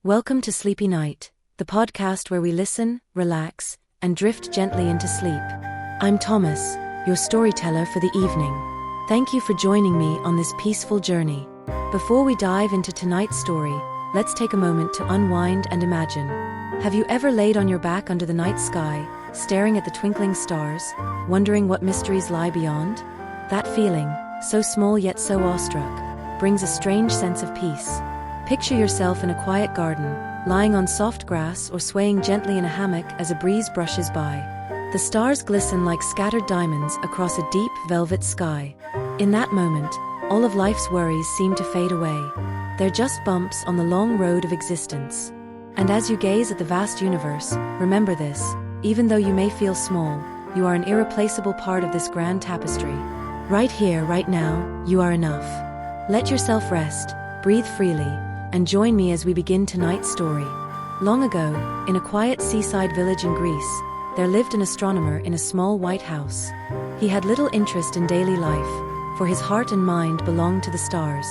Welcome to Sleepy Night, the podcast where we listen, relax, and drift gently into sleep. I'm Thomas, your storyteller for the evening. Thank you for joining me on this peaceful journey. Before we dive into tonight's story, let's take a moment to unwind and imagine. Have you ever laid on your back under the night sky, staring at the twinkling stars, wondering what mysteries lie beyond? That feeling, so small yet so awestruck, brings a strange sense of peace. Picture yourself in a quiet garden, lying on soft grass or swaying gently in a hammock as a breeze brushes by. The stars glisten like scattered diamonds across a deep velvet sky. In that moment, all of life's worries seem to fade away. They're just bumps on the long road of existence. And as you gaze at the vast universe, remember this: even though you may feel small, you are an irreplaceable part of this grand tapestry. Right here, right now, you are enough. Let yourself rest, breathe freely, and join me as we begin tonight's story. Long ago, in a quiet seaside village in Greece, there lived an astronomer in a small white house. He had little interest in daily life, for his heart and mind belonged to the stars.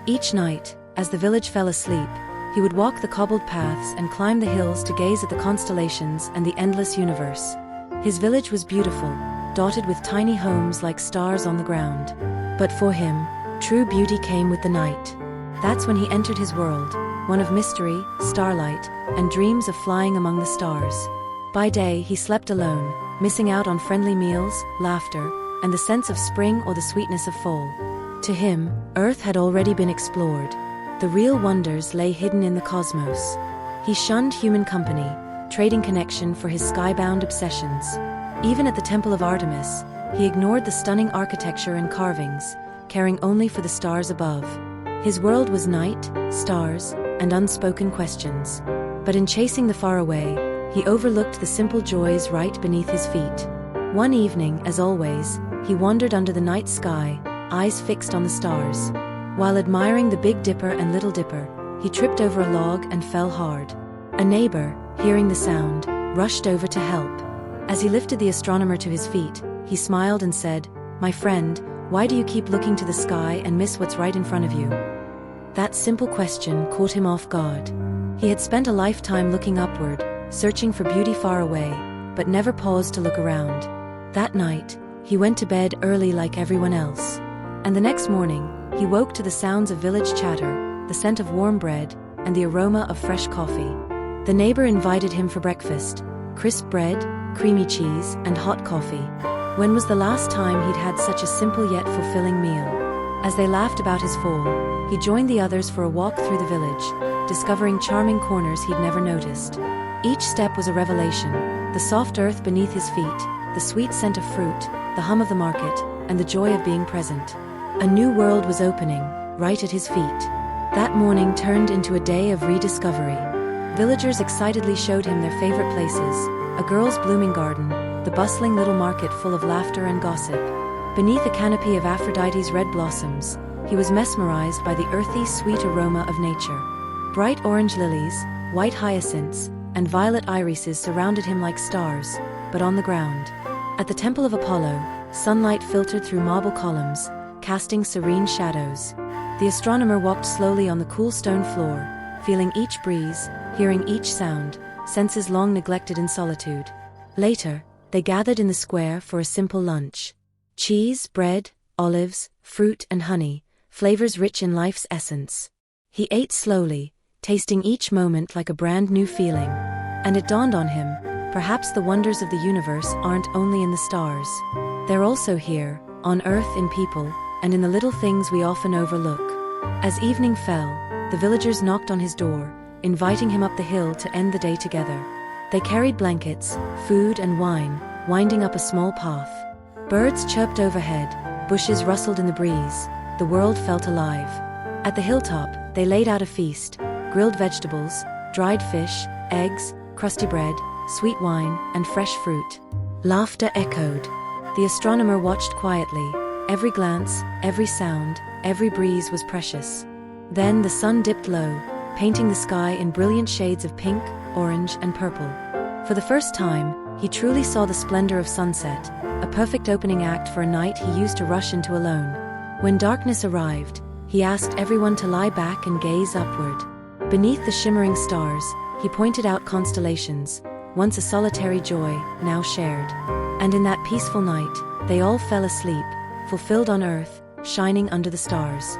Each night, as the village fell asleep, he would walk the cobbled paths and climb the hills to gaze at the constellations and the endless universe. His village was beautiful, dotted with tiny homes like stars on the ground. But for him, true beauty came with the night. That's when he entered his world, one of mystery, starlight, and dreams of flying among the stars. By day, he slept alone, missing out on friendly meals, laughter, and the sense of spring or the sweetness of fall. To him, Earth had already been explored. The real wonders lay hidden in the cosmos. He shunned human company, trading connection for his skybound obsessions. Even at the Temple of Artemis, he ignored the stunning architecture and carvings, caring only for the stars above. His world was night, stars, and unspoken questions. But in chasing the far away, he overlooked the simple joys right beneath his feet. One evening, as always, he wandered under the night sky, eyes fixed on the stars. While admiring the Big Dipper and Little Dipper, he tripped over a log and fell hard. A neighbor, hearing the sound, rushed over to help. As he lifted the astronomer to his feet, he smiled and said, "My friend, why do you keep looking to the sky and miss what's right in front of you?" That simple question caught him off guard. He had spent a lifetime looking upward, searching for beauty far away, but never paused to look around. That night, he went to bed early like everyone else. And the next morning, he woke to the sounds of village chatter, the scent of warm bread, and the aroma of fresh coffee. The neighbor invited him for breakfast: crisp bread, creamy cheese, and hot coffee. When was the last time he'd had such a simple yet fulfilling meal? As they laughed about his fall, he joined the others for a walk through the village, discovering charming corners he'd never noticed. Each step was a revelation: the soft earth beneath his feet, the sweet scent of fruit, the hum of the market, and the joy of being present. A new world was opening, right at his feet. That morning turned into a day of rediscovery. Villagers excitedly showed him their favorite places: a girl's blooming garden, the bustling little market full of laughter and gossip. Beneath a canopy of Aphrodite's red blossoms, he was mesmerized by the earthy, sweet aroma of nature. Bright orange lilies, white hyacinths, and violet irises surrounded him like stars, but on the ground. At the Temple of Apollo, sunlight filtered through marble columns, casting serene shadows. The astronomer walked slowly on the cool stone floor, feeling each breeze, hearing each sound, senses long neglected in solitude. Later, they gathered in the square for a simple lunch. Cheese, bread, olives, fruit, and honey, flavors rich in life's essence. He ate slowly, tasting each moment like a brand new feeling. And it dawned on him, perhaps the wonders of the universe aren't only in the stars. They're also here, on Earth, in people, and in the little things we often overlook. As evening fell, the villagers knocked on his door, inviting him up the hill to end the day together. They carried blankets, food, and wine, winding up a small path. Birds chirped overhead, bushes rustled in the breeze, the world felt alive. At the hilltop, they laid out a feast: grilled vegetables, dried fish, eggs, crusty bread, sweet wine, and fresh fruit. Laughter echoed. The astronomer watched quietly. Every glance, every sound, every breeze was precious. Then the sun dipped low, painting the sky in brilliant shades of pink, orange, and purple. For the first time, he truly saw the splendor of sunset, a perfect opening act for a night he used to rush into alone. When darkness arrived, he asked everyone to lie back and gaze upward. Beneath the shimmering stars, he pointed out constellations, once a solitary joy, now shared. And in that peaceful night, they all fell asleep, fulfilled on earth, shining under the stars.